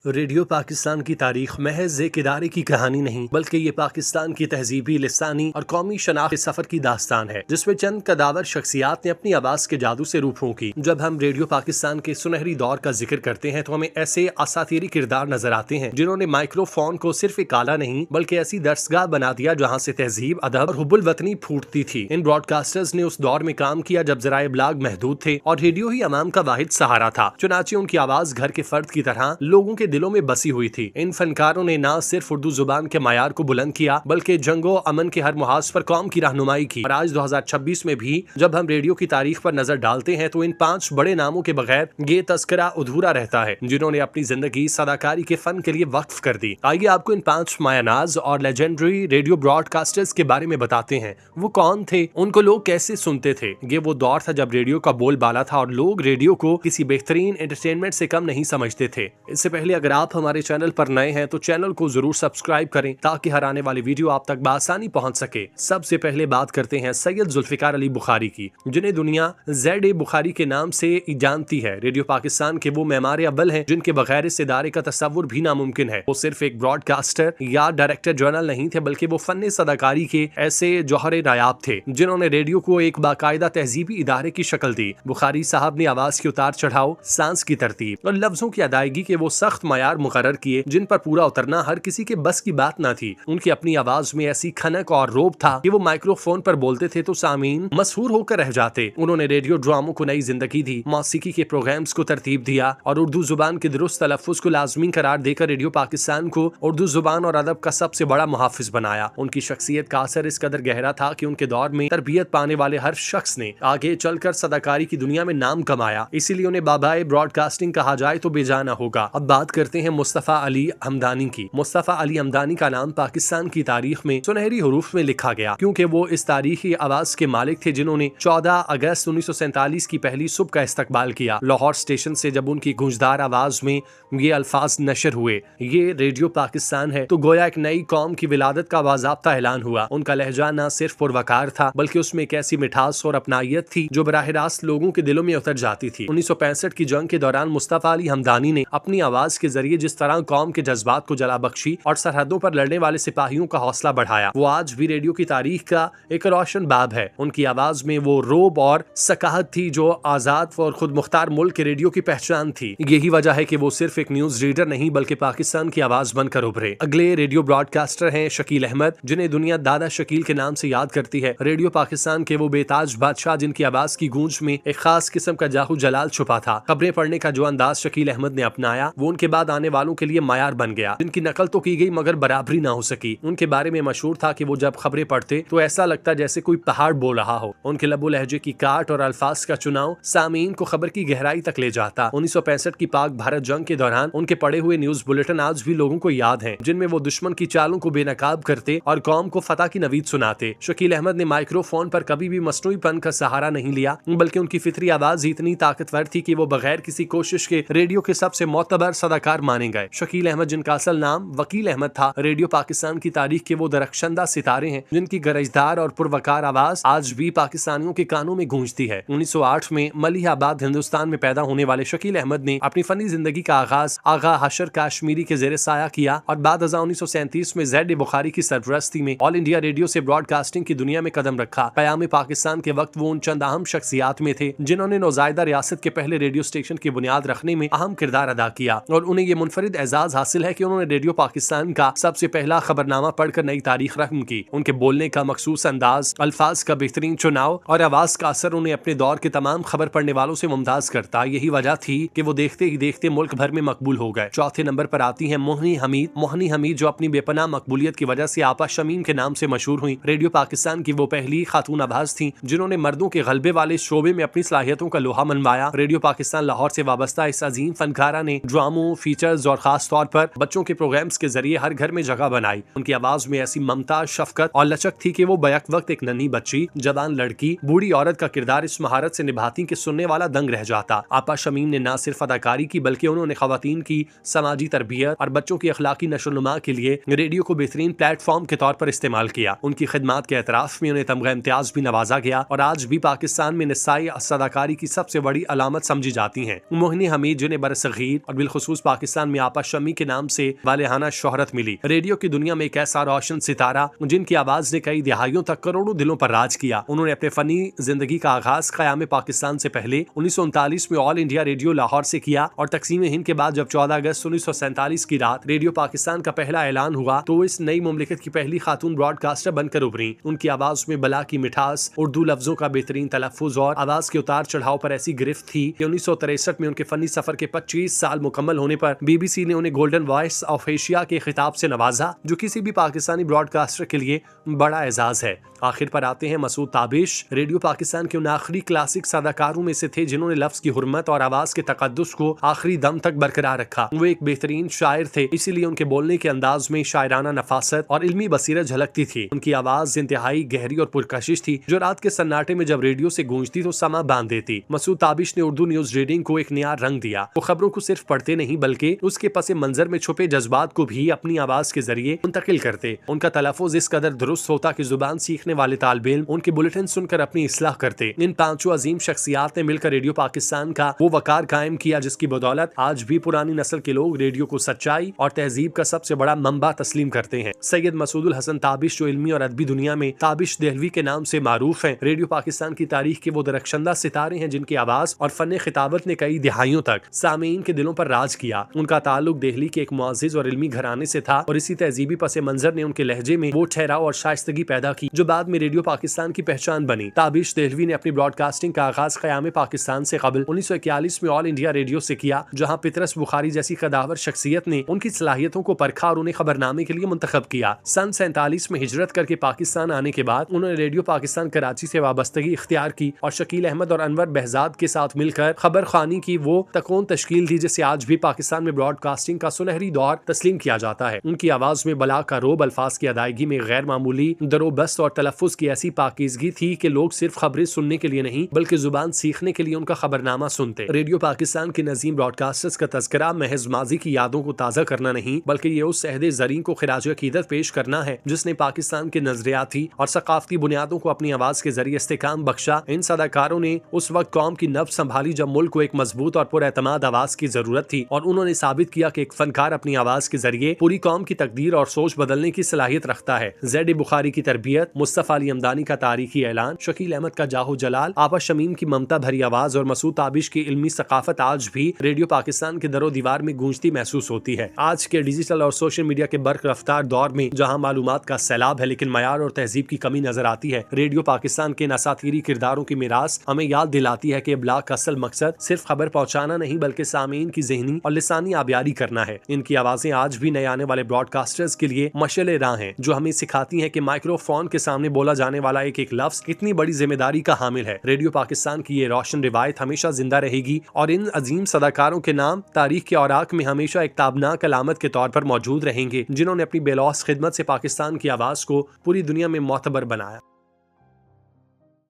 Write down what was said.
Radio Pakistan की तारीख महज एक इदारे की कहानी नहीं बल्कि ये पाकिस्तान की तहजीबी, लिसानी और कौमी शनाख्त के सफर की दास्तान है, जिसमें चंद कदावर शख्सियात ने अपनी आवाज के जादू से रूह फूंकी। जब हम रेडियो पाकिस्तान के सुनहरी दौर का जिक्र करते हैं तो हमें ऐसे असातीरी किरदार नजर आते हैं जिन्होंने माइक्रोफोन को सिर्फ एक आला नहीं बल्कि ऐसी दरसगाह बना दिया जहाँ से तहजीब, अदब और हुब्बुल वतनी फूटती थी। इन ब्रॉडकास्टर्स ने उस दौर में काम किया जब जराए इब्लाग महदूद थे और रेडियो ही अवाम का वाहिद सहारा था। चुनाचे उनकी आवाज घर के फर्द की तरह लोगों के दिलों में बसी हुई थी। इन फनकारों ने न सिर्फ उर्दू जुबान के मायार को बुलंद किया बल्कि जंगो अमन के हर मुहाज पर कौम की रहनुमाई की। और आज 2026 में भी जब हम रेडियो की तारीख पर नजर डालते हैं तो इन 5 बड़े नामों के बगैर ये तस्करा अधूरा रहता है, जिन्होंने अपनी जिंदगी सदाकारी के फन के लिए वक्फ कर दी। आइए आपको इन 5 मायानाज और लेजेंडरी रेडियो ब्रॉडकास्टर्स के बारे में बताते हैं। वो कौन थे, उनको लोग कैसे सुनते थे। ये वो दौर था जब रेडियो का बोलबाला था और लोग रेडियो को किसी बेहतरीन एंटरटेनमेंट से कम नहीं समझते थे। इससे पहले अगर आप हमारे चैनल पर नए हैं तो चैनल को जरूर सब्सक्राइब करें ताकि हर आने वाली वीडियो आप तक बआसानी पहुंच सके। सबसे पहले बात करते हैं सैयद जुल्फिकार अली बुखारी की, जिन्हें दुनिया ZA बुखारी के नाम से जानती है। रेडियो पाकिस्तान के वो मेमार अव्वल हैं जिनके बगैर इस इदारे का तस्वुर भी नामुमकिन है। वो सिर्फ एक ब्रॉडकास्टर या डायरेक्टर जनरल नहीं थे बल्कि वो फन्ने सदाकारी के ऐसे जौहरे नायाब थे जिन्होंने रेडियो को एक बाकायदा तहजीबी इदारे की शक्ल दी। बुखारी साहब ने आवाज के उतार चढ़ाव, सांस की तरतीब और लफ्जों की अदायगी के वो सख्त मयार मुकर्रर किए जिन पर पूरा उतरना हर किसी के बस की बात न थी। उनकी अपनी आवाज में ऐसी खनक और रोब था कि वो माइक्रोफोन पर बोलते थे तो सामीन मशहूर होकर रह जाते। उन्होंने रेडियो ड्रामों को नई जिंदगी दी, मौसीकी के प्रोग्राम्स को तरतीब दिया और उर्दू जुबान के दुरुस्त तलफ्फुज को लाजमी करार देकर रेडियो पाकिस्तान को उर्दू जुबान और अदब का सबसे बड़ा मुहाफिज बनाया। उनकी शख्सियत का असर इस कदर गहरा था कि उनके दौर में तरबियत पाने वाले हर शख्स ने आगे चलकर सदाकारी की दुनिया में नाम कमाया। इसीलिए उन्हें बाबाए ब्रॉडकास्टिंग कहा जाए तो बेजाना होगा। अब बात करते हैं मुस्तफा अली हमदानी की। मुस्तफा अली हमदानी का नाम पाकिस्तान की तारीख में सुनहरी हरूफ में लिखा गया क्योंकि वो इस तारीखी आवाज के मालिक थे जिन्होंने 14 अगस्त 1947 की पहली सुबह का इस्तकबाल किया। लाहौर स्टेशन से जब उनकी गूंजदार आवाज में ये अल्फाज नशर हुए, ये रेडियो पाकिस्तान है, तो गोया एक नई कौम की विलादत का बाज़ाब्ता ऐलान हुआ। उनका लहजा न सिर्फ पुरवकार था बल्कि उसमें एक ऐसी मिठास और अपनायत थी जो बराह रास्त लोगों के दिलों में उतर जाती थी। 1965 की जंग के दौरान मुस्तफा अली हमदानी ने अपनी आवाज के जरिए जिस तरह कौम के जज्बात को जला बख्शी और सरहदों पर लड़ने वाले सिपाहियों का हौसला बढ़ाया, वो आज भी रेडियो की तारीख का एक रोशन बाब है। उनकी आवाज में वो रोब और सकाहत थी जो आजाद और खुद मुख्तार मुल्क के रेडियो की पहचान थी। यही वजह है कि वो सिर्फ एक न्यूज रीडर नहीं बल्कि पाकिस्तान की आवाज बनकर उभरे। अगले रेडियो ब्रॉडकास्टर हैं शकील अहमद, जिन्हें दुनिया दादा शकील के नाम से याद करती है। रेडियो पाकिस्तान के वो बेताज बादशाह जिनकी आवाज की गूंज में एक खास किस्म का जाहू जलाल छुपा था। खबरें पढ़ने का जो अंदाज शकील अहमद ने अपनाया वो उनके बाद आने वालों के लिए मायार बन गया, जिनकी नकल तो की गई मगर बराबरी ना हो सकी। उनके बारे में मशहूर था कि वो जब खबरें पढ़ते तो ऐसा लगता जैसे कोई पहाड़ बोल रहा हो। उनके लबो लहजे की काट और अल्फाज का चुनाव सामीन को खबर की गहराई तक ले जाता। 1965 की पाक भारत जंग के दौरान उनके पढ़े हुए न्यूज बुलेटिन आज भी लोगों को याद हैं, जिनमें वो दुश्मन की चालों को बेनकाब करते और कौम को फतह की नवीद सुनाते। शकील अहमद ने माइक्रोफोन पर कभी भी मसनूईपन का सहारा नहीं लिया बल्कि उनकी फितरी आवाज इतनी ताकतवर थी कि वो बगैर किसी कोशिश के रेडियो के सबसे मोतबर सदाकार माने गए। शकील अहमद, जिनका असल नाम वकील अहमद था, रेडियो पाकिस्तान की तारीख के वो दरख्शंदा सितारे हैं जिनकी गरजदार और पुरवकार आवाज आज भी पाकिस्तानियों के कानों में गूंजती है। 1908 में मलिहाबाद हिंदुस्तान में पैदा होने वाले शकील अहमद ने अपनी फनी जिंदगी का आगाज आगा हशर काश्मीरी के जेर साया किया और बाद 1937 में ZA बुखारी की सरपरस्ती में ऑल इंडिया रेडियो से ब्रॉडकास्टिंग की दुनिया में कदम रखा। क़याम पाकिस्तान के वक्त वो उन चंद अहम शख्सियात में थे जिन्होंने नौज़ायदा रियासत के पहले रेडियो स्टेशन की बुनियाद रखने में अहम किरदार अदा किया और उन्हें ये मुनफरिद एजाज हासिल है कि उन्होंने रेडियो पाकिस्तान का सबसे पहला खबरनामा पढ़कर नई तारीख रकम की। उनके बोलने का मखसूस अंदाज, अल्फाज का बेहतरीन चुनाव और आवाज का असर उन्हें अपने दौर के तमाम खबर पढ़ने वालों से मुमताज करता। यही वजह थी कि वो देखते ही देखते मुल्क भर में मकबूल हो गए। चौथे नंबर पर आती है मोहनी हमीद। मोहनी हमीद जो अपनी बेपनाह मकबूलियत की वजह से आपा शमीम के नाम से मशहूर हुई। रेडियो पाकिस्तान की वो पहली खातून आवाज थी जिन्होंने मर्दों के गलबे वाले शोबे में अपनी सलाहियतों का लोहा मनवाया। रेडियो पाकिस्तान लाहौर से वाबस्ता इस अजीम फनकारा ने ड्रामों, फीचर्स और खास तौर पर बच्चों के प्रोग्राम्स के जरिए हर घर में जगह बनाई। उनकी आवाज में ऐसी ममता, शफकत और लचक थी कि वो बैक वक्त एक नन्ही बच्ची, जवान लड़की, बूढ़ी औरत का किरदार इस महारत से निभाती कि सुनने वाला दंग रह जाता। आपा शमीम ने न सिर्फ अदाकारी की बल्कि उन्होंने खवातीन की समाजी तरबियत और बच्चों की अखलाकी नशोनुमा के लिए रेडियो को बेहतरीन प्लेटफॉर्म के तौर पर इस्तेमाल किया। उनकी खिदमात के एतराफ में उन्हें तमगा इम्तियाज भी नवाजा गया और आज भी पाकिस्तान में निसाई सदाकारी की सबसे बड़ी अलामत समझी जाती है। मोहिनी हमीद, जिन्हें बरसगीर और बिलखुसूस पाकिस्तान में आपा शमी के नाम से वालेहाना शोहरत मिली। रेडियो की दुनिया में एक ऐसा रोशन सितारा जिनकी आवाज ने कई दिहाइयों तक करोड़ों दिलों पर राज किया। उन्होंने अपने फनी जिंदगी का आगाज क़याम पाकिस्तान से पहले 1939 में ऑल इंडिया रेडियो लाहौर से किया और तकसीम हिंद के बाद जब 14 अगस्त 1947 की रात रेडियो पाकिस्तान का पहला ऐलान हुआ तो इस नई मुमलिकत की पहली खातून ब्रॉडकास्टर बनकर उभरी। उनकी आवाज में बला की मिठास, उर्दू लफ्जों का बेहतरीन तलफ्फुज और आवाज के उतार चढ़ाव पर ऐसी गिरफ्त थी कि 1963 में उनके फनी सफर के 25 साल मुकम्मल होने पर BBC ने उन्हें गोल्डन वॉइस ऑफ एशिया के खिताब से नवाजा, जो किसी भी पाकिस्तानी ब्रॉडकास्टर के लिए बड़ा एजाज है। आखिर पर आते हैं मसूद ताबिश। रेडियो पाकिस्तान के उन आखिरी क्लासिक सदाकारों में से थे जिन्होंने लफ्ज की हुर्मत और आवाज के तकद्दुस को आखिरी दम तक बरकरार रखा। वो एक बेहतरीन शायर थे, इसीलिए उनके बोलने के अंदाज में शायराना नफासत और इल्मी बसीरत झलकती थी। उनकी आवाज इंतहाई गहरी और पुरकशिश थी, जो रात के सन्नाटे में जब रेडियो से गूंजती तो समा बांध देती। मसूद ताबिश ने उर्दू न्यूज रीडिंग को एक नया रंग दिया। वो खबरों को सिर्फ पढ़ते नहीं बल्कि उसके पसे मंजर में छुपे जज्बात को भी अपनी आवाज के जरिए मुंतकिल करते। उनका तलफ़ुज़ इस कदर दुरुस्त होता कि जुबान सीखने वाले तालिब इल्म उनके बुलेटिन सुनकर अपनी इस्लाह करते। इन पांचों अजीम शख्सियात ने मिलकर रेडियो पाकिस्तान का वो वकार कायम किया जिसकी बदौलत आज भी पुरानी नस्ल के लोग रेडियो को सच्चाई और तहजीब का सबसे बड़ा मंबा तस्लीम करते हैं। सैयद मसूदुल हसन ताबिश, जो इल्मी और अदबी दुनिया में ताबिश देहलवी के नाम से मारूफ हैं, रेडियो पाकिस्तान की तारीख के वो दरख्शंदा सितारे हैं जिनकी आवाज और फन खिताबत ने कई दिहाइयों तक सामीन के दिलों पर राज किया। उनका ताल्लुक देहली के एक मुअज़्ज़िज़ और इल्मी घराने से था और इसी तहजीबी पसे मंजर ने उनके लहजे में वो ठहराव और शाइस्तगी पैदा की जो बाद में रेडियो पाकिस्तान की पहचान बनी। ताबिश देहलवी ने अपनी ब्रॉडकास्टिंग का आगाज क़याम पाकिस्तान से कबल 1941 में ऑल इंडिया रेडियो से किया, जहां पितरस बुखारी जैसी कदावर शख्सियत ने उनकी सलाहियतों को परखा और उन्हें खबरनामे के लिए मुंतखब किया। सन 47 में हिजरत करके पाकिस्तान आने के बाद उन्होंने रेडियो पाकिस्तान कराची से वाबस्तगी इख्तियार की और शकील अहमद और अनवर बहजाद के साथ मिलकर खबर खानी की वो तकोन तश्कील दी जिसे आज भी पाकिस्तान में ब्रॉडकास्टिंग का सुनहरी दौर तस्लीम किया जाता है। उनकी आवाज में बला का रोब, अल्फाज की अदायगी में गैर मामूली दरोबस्त और तलफ़ुज़ की ऐसी पाकीज़गी थी कि लोग सिर्फ खबरें सुनने के लिए नहीं बल्कि जुबान सीखने के लिए उनका खबरनामा सुनते। रेडियो पाकिस्तान के नजीम ब्रॉडकास्टर्स का तज़किरा महज माजी की यादों को ताज़ा करना नहीं बल्कि ये उस अहदे ज़रीन को खिराज अक़ीदत पेश करना है जिसने पाकिस्तान के नजरियाती और सकाफती बुनियादों को अपनी आवाज के जरिए इस्तेकाम बख्शा। इन सदाकारों ने उस वक्त कौम की नब्ज़ संभाली जब मुल्क को एक मजबूत और पुरएतमाद आवाज की जरूरत थी और उन्होंने साबित किया कि एक फनकार अपनी आवाज के जरिए पूरी कौम की तकदीर और सोच बदलने की सलाहियत रखता है। ज़ेड बुखारी की तरबियत, मुस्तफ़ा अली हमदानी का तारीखी ऐलान, शकील अहमद का जाहो जलाल, आपा शमीम की ममता भरी आवाज और मसूद ताबिश की इल्मी सकाफत आज भी रेडियो पाकिस्तान के दरो दीवार में गूंजती महसूस होती है। आज के डिजिटल और सोशल मीडिया के बर्क रफ्तार दौर में जहां मालूमात का सैलाब है लेकिन मयार और तहजीब की कमी नजर आती है, रेडियो पाकिस्तान के नसातीरी किरदारों की मिरास हमें याद दिलाती है कि इब्लाग का असल मकसद सिर्फ खबर पहुंचाना नहीं बल्कि सामीन की ज़हनी और लिसानी आबियारी करना है। इनकी आवाजें आज भी नए आने वाले ब्रॉडकास्टर्स के लिए मशअले राह हैं जो हमें सिखाती हैं कि माइक्रोफोन के सामने बोला जाने वाला एक एक लफ्ज कितनी बड़ी जिम्मेदारी का हामिल है। रेडियो पाकिस्तान की ये रोशन रिवायत हमेशा जिंदा रहेगी और इन अजीम सदाकारों के नाम तारीख के औराक में हमेशा एक ताबनाक अलामत के तौर पर मौजूद रहेंगे जिन्होंने अपनी बेलौस खिदमत से पाकिस्तान की आवाज को पूरी दुनिया में मोतबर बनाया।